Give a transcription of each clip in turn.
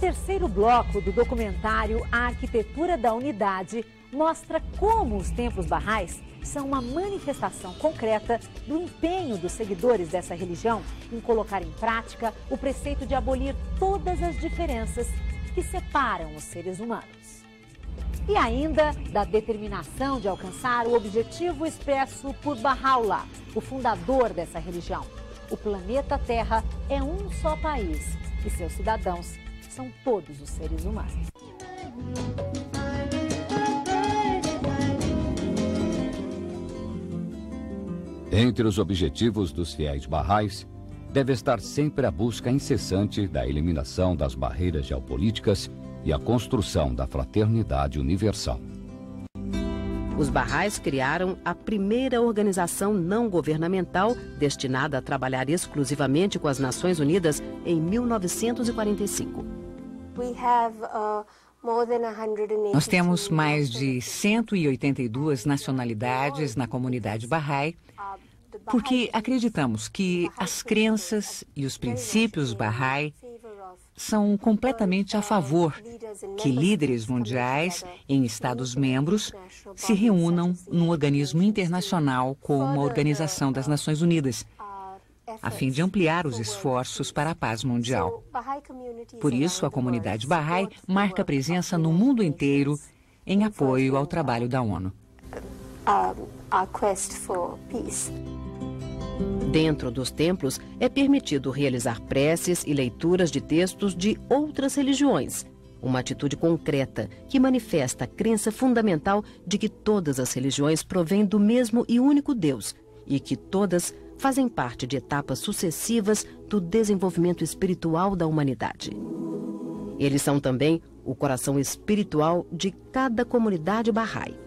terceiro bloco do documentário A Arquitetura da Unidade mostra como os templos barrais são uma manifestação concreta do empenho dos seguidores dessa religião em colocar em prática o preceito de abolir todas as diferenças que separam os seres humanos. E ainda da determinação de alcançar o objetivo expresso por Baha'u'lláh, o fundador dessa religião. O planeta Terra é um só país e seus cidadãos são todos os seres humanos. Entre os objetivos dos fiéis barrais, deve estar sempre a busca incessante da eliminação das barreiras geopolíticas e a construção da fraternidade universal. Os barrais criaram a primeira organização não governamental destinada a trabalhar exclusivamente com as Nações Unidas em 1945. Nós temos mais de 182 nacionalidades na comunidade Bahá'í, porque acreditamos que as crenças e os princípios Bahá'í são completamente a favor que líderes mundiais em Estados-membros se reúnam num organismo internacional como a Organização das Nações Unidas, a fim de ampliar os esforços para a paz mundial. Por isso, a comunidade Bahá'í marca presença no mundo inteiro em apoio ao trabalho da ONU. Dentro dos templos, é permitido realizar preces e leituras de textos de outras religiões. Uma atitude concreta que manifesta a crença fundamental de que todas as religiões provêm do mesmo e único Deus e que todas fazem parte de etapas sucessivas do desenvolvimento espiritual da humanidade. Eles são também o coração espiritual de cada comunidade Bahá'í.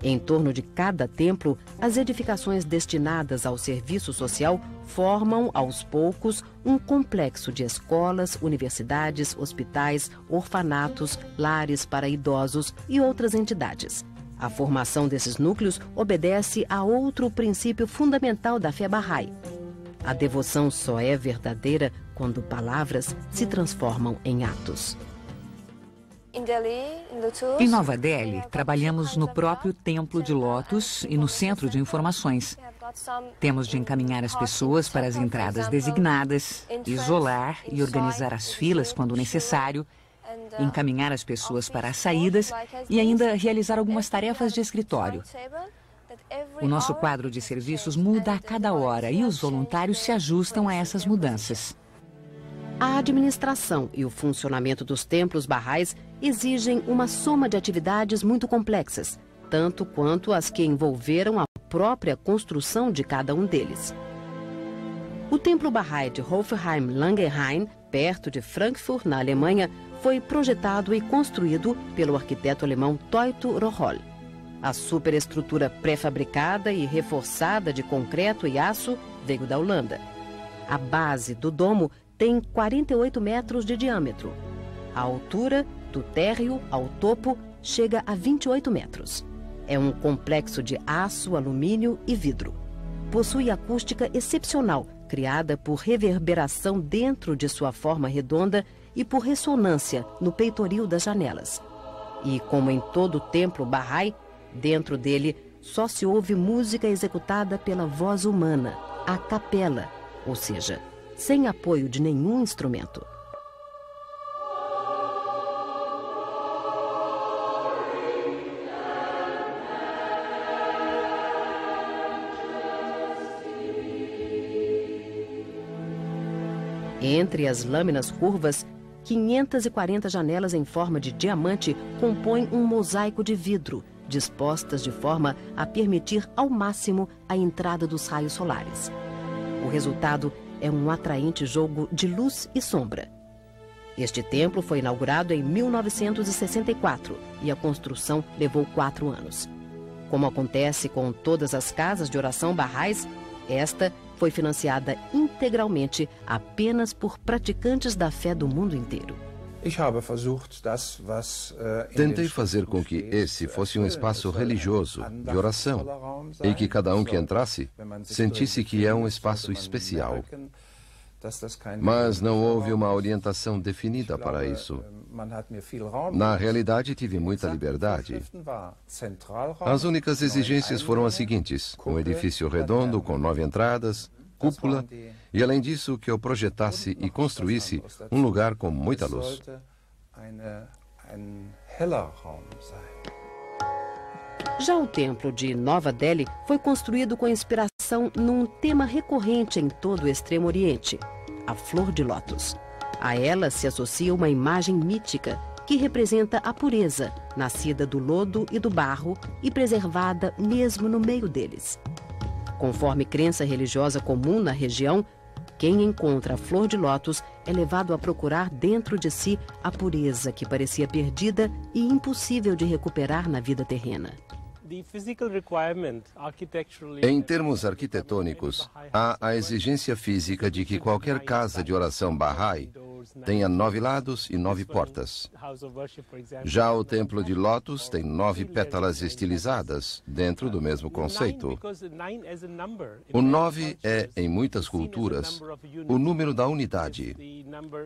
Em torno de cada templo, as edificações destinadas ao serviço social formam, aos poucos, um complexo de escolas, universidades, hospitais, orfanatos, lares para idosos e outras entidades. A formação desses núcleos obedece a outro princípio fundamental da fé Bahá'í. A devoção só é verdadeira quando palavras se transformam em atos. Em Nova Delhi, trabalhamos no próprio Templo de Lótus e no Centro de Informações. Temos de encaminhar as pessoas para as entradas designadas, isolar e organizar as filas quando necessário, encaminhar as pessoas para as saídas e ainda realizar algumas tarefas de escritório. O nosso quadro de serviços muda a cada hora e os voluntários se ajustam a essas mudanças. A administração e o funcionamento dos templos barrais exigem uma soma de atividades muito complexas, tanto quanto as que envolveram a própria construção de cada um deles. O templo Bahá'í de Hofheim-Langenhain, perto de Frankfurt, na Alemanha, foi projetado e construído pelo arquiteto alemão Teuto Rocholl. A superestrutura pré-fabricada e reforçada de concreto e aço veio da Holanda. A base do domo tem 48 metros de diâmetro. A altura do térreo ao topo chega a 28 metros. É um complexo de aço, alumínio e vidro. Possui acústica excepcional, criada por reverberação dentro de sua forma redonda e por ressonância no peitoril das janelas. E, como em todo o templo Bahá'í, dentro dele só se ouve música executada pela voz humana, a capela, ou seja, sem apoio de nenhum instrumento. Entre as lâminas curvas, 540 janelas em forma de diamante compõem um mosaico de vidro, dispostas de forma a permitir ao máximo a entrada dos raios solares. O resultado é um atraente jogo de luz e sombra. Este templo foi inaugurado em 1964 e a construção levou 4 anos. Como acontece com todas as casas de oração barrais, esta foi financiada integralmente apenas por praticantes da fé do mundo inteiro. Tentei fazer com que esse fosse um espaço religioso, de oração, e que cada um que entrasse sentisse que é um espaço especial. Mas não houve uma orientação definida para isso. Na realidade, tive muita liberdade. As únicas exigências foram as seguintes: um edifício redondo com 9 entradas, cúpula, e além disso que eu projetasse e construísse um lugar com muita luz. Já o templo de Nova Delhi foi construído com inspiração num tema recorrente em todo o Extremo Oriente, a flor de lótus. A ela se associa uma imagem mítica que representa a pureza, nascida do lodo e do barro e preservada mesmo no meio deles. Conforme crença religiosa comum na região, quem encontra a flor de lótus é levado a procurar dentro de si a pureza que parecia perdida e impossível de recuperar na vida terrena. Em termos arquitetônicos, há a exigência física de que qualquer casa de oração Bahá'í tenha 9 lados e 9 portas. Já o templo de lótus tem 9 pétalas estilizadas, dentro do mesmo conceito. O 9 é, em muitas culturas, o número da unidade,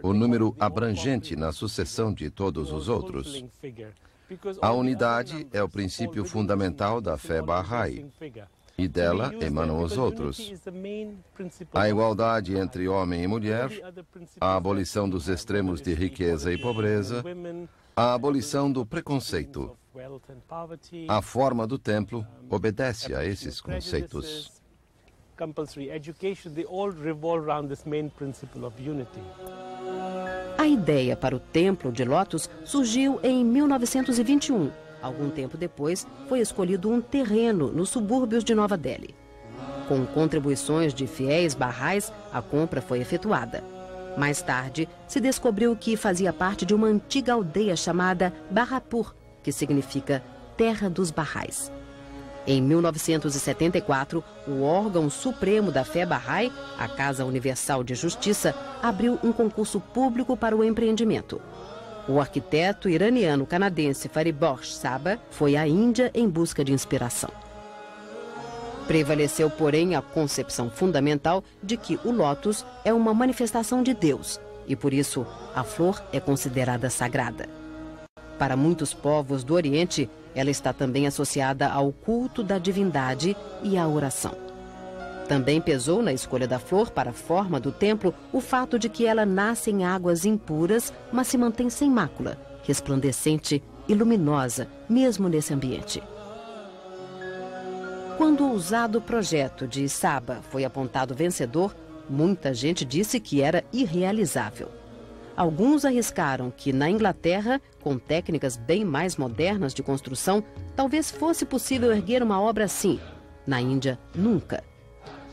o número abrangente na sucessão de todos os outros. A unidade é o princípio fundamental da fé Bahá'í, e dela emanam os outros. A igualdade entre homem e mulher, a abolição dos extremos de riqueza e pobreza, a abolição do preconceito. A forma do templo obedece a esses conceitos. A ideia para o Templo de Lótus surgiu em 1921. Algum tempo depois, foi escolhido um terreno nos subúrbios de Nova Delhi. Com contribuições de fiéis Bahá'ís, a compra foi efetuada. Mais tarde, se descobriu que fazia parte de uma antiga aldeia chamada Barrapur, que significa Terra dos Bahá'ís. Em 1974, o órgão supremo da fé Bahá'í, a Casa Universal de Justiça, abriu um concurso público para o empreendimento. O arquiteto iraniano-canadense Fariborz Sabah foi à Índia em busca de inspiração. Prevaleceu, porém, a concepção fundamental de que o lótus é uma manifestação de Deus e, por isso, a flor é considerada sagrada. Para muitos povos do Oriente, ela está também associada ao culto da divindade e à oração. Também pesou na escolha da flor para a forma do templo o fato de que ela nasce em águas impuras, mas se mantém sem mácula, resplandecente e luminosa, mesmo nesse ambiente. Quando o ousado projeto de Sabah foi apontado vencedor, muita gente disse que era irrealizável. Alguns arriscaram que na Inglaterra, com técnicas bem mais modernas de construção, talvez fosse possível erguer uma obra assim. Na Índia, nunca.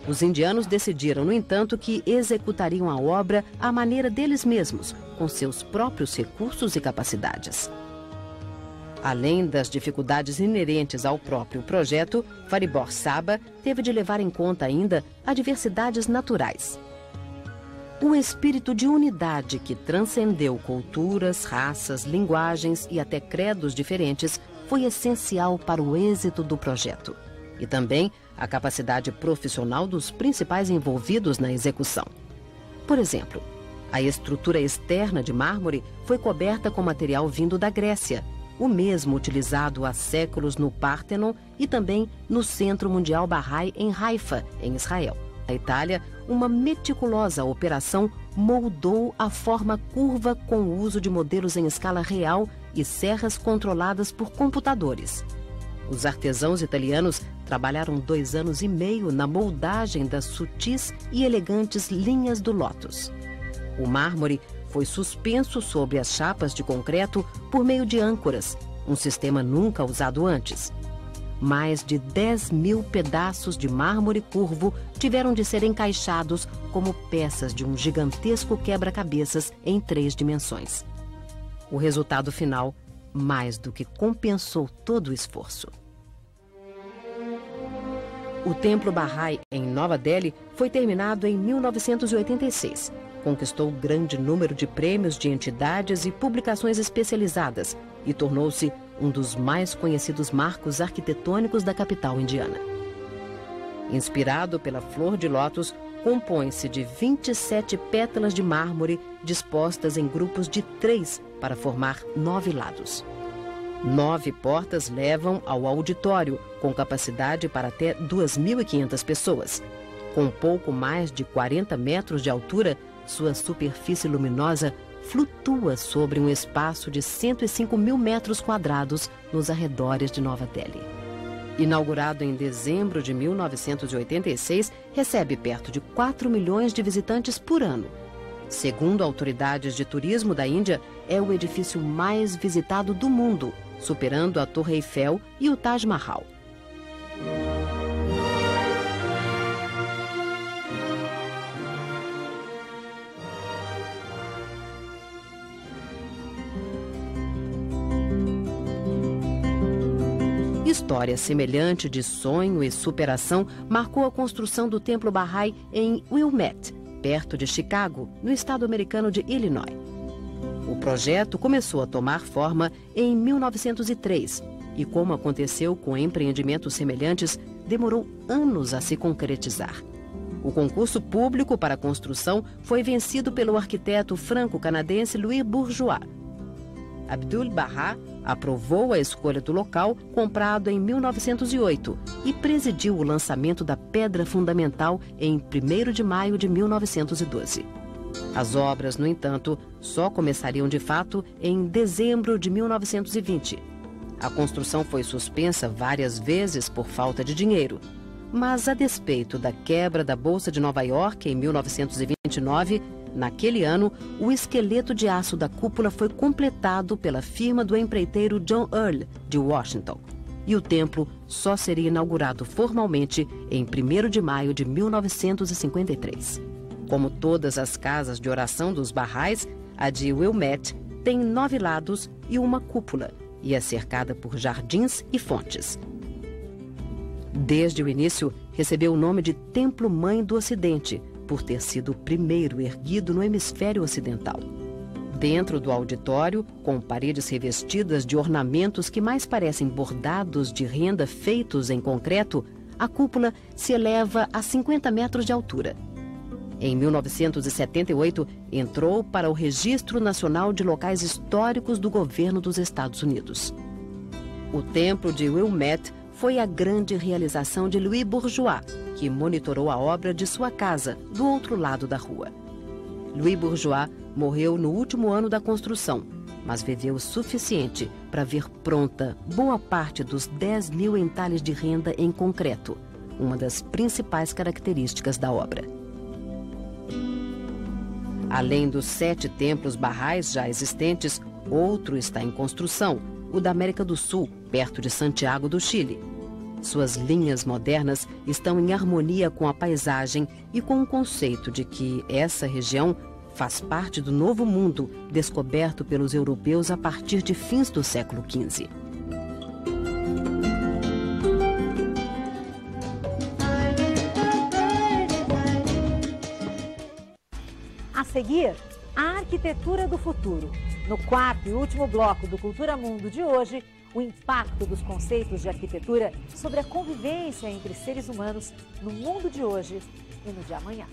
Os indianos decidiram, no entanto, que executariam a obra à maneira deles mesmos, com seus próprios recursos e capacidades. Além das dificuldades inerentes ao próprio projeto, Fariborz Sabah teve de levar em conta ainda adversidades naturais. O espírito de unidade que transcendeu culturas, raças, linguagens e até credos diferentes foi essencial para o êxito do projeto. E também a capacidade profissional dos principais envolvidos na execução. Por exemplo, a estrutura externa de mármore foi coberta com material vindo da Grécia, o mesmo utilizado há séculos no Pártenon e também no Centro Mundial Bahá'í em Haifa, em Israel. Na Itália, uma meticulosa operação moldou a forma curva com o uso de modelos em escala real e serras controladas por computadores. Os artesãos italianos trabalharam 2 anos e meio na moldagem das sutis e elegantes linhas do lótus. O mármore foi suspenso sobre as chapas de concreto por meio de âncoras, um sistema nunca usado antes. Mais de 10.000 pedaços de mármore curvo tiveram de ser encaixados como peças de um gigantesco quebra-cabeças em 3 dimensões. O resultado final mais do que compensou todo o esforço. O Templo Bahá'í em Nova Delhi foi terminado em 1986. Conquistou grande número de prêmios de entidades e publicações especializadas e tornou-se um dos mais conhecidos marcos arquitetônicos da capital indiana. Inspirado pela flor de lótus, compõe-se de 27 pétalas de mármore dispostas em grupos de 3 para formar 9 lados. 9 portas levam ao auditório, com capacidade para até 2.500 pessoas. Com pouco mais de 40 metros de altura, sua superfície luminosa flutua sobre um espaço de 105 mil metros quadrados nos arredores de Nova Delhi. Inaugurado em dezembro de 1986, recebe perto de 4 milhões de visitantes por ano. Segundo autoridades de turismo da Índia, é o edifício mais visitado do mundo, superando a Torre Eiffel e o Taj Mahal. História semelhante de sonho e superação marcou a construção do Templo Bahá'í em Wilmette, perto de Chicago, no estado americano de Illinois. O projeto começou a tomar forma em 1903 e, como aconteceu com empreendimentos semelhantes, demorou anos a se concretizar. O concurso público para a construção foi vencido pelo arquiteto franco-canadense Louis Bourgeois. Abdul-Bahá aprovou a escolha do local, comprado em 1908, e presidiu o lançamento da pedra fundamental em 1º de maio de 1912. As obras, no entanto, só começariam de fato em dezembro de 1920. A construção foi suspensa várias vezes por falta de dinheiro. Mas, a despeito da quebra da Bolsa de Nova York em 1929, naquele ano, o esqueleto de aço da cúpula foi completado pela firma do empreiteiro John Earl, de Washington. E o templo só seria inaugurado formalmente em 1º de maio de 1953. Como todas as casas de oração dos Bahá'ís, a de Wilmette tem 9 lados e uma cúpula, e é cercada por jardins e fontes. Desde o início, recebeu o nome de Templo Mãe do Ocidente, por ter sido o primeiro erguido no hemisfério ocidental. Dentro do auditório, com paredes revestidas de ornamentos que mais parecem bordados de renda feitos em concreto, a cúpula se eleva a 50 metros de altura. Em 1978, entrou para o Registro Nacional de Locais Históricos do Governo dos Estados Unidos. O Templo de Wilmette foi a grande realização de Louis Bourgeois, que monitorou a obra de sua casa, do outro lado da rua. Louis Bourgeois morreu no último ano da construção, mas viveu o suficiente para ver pronta boa parte dos 10 mil entalhes de renda em concreto, uma das principais características da obra. Além dos 7 templos Bahá'ís já existentes, outro está em construção, o da América do Sul, perto de Santiago do Chile. Suas linhas modernas estão em harmonia com a paisagem e com o conceito de que essa região faz parte do novo mundo descoberto pelos europeus a partir de fins do século XV. A seguir, a arquitetura do futuro. No 4º e último bloco do Cultura Mundo de hoje, o impacto dos conceitos de arquitetura sobre a convivência entre seres humanos no mundo de hoje e no de amanhã.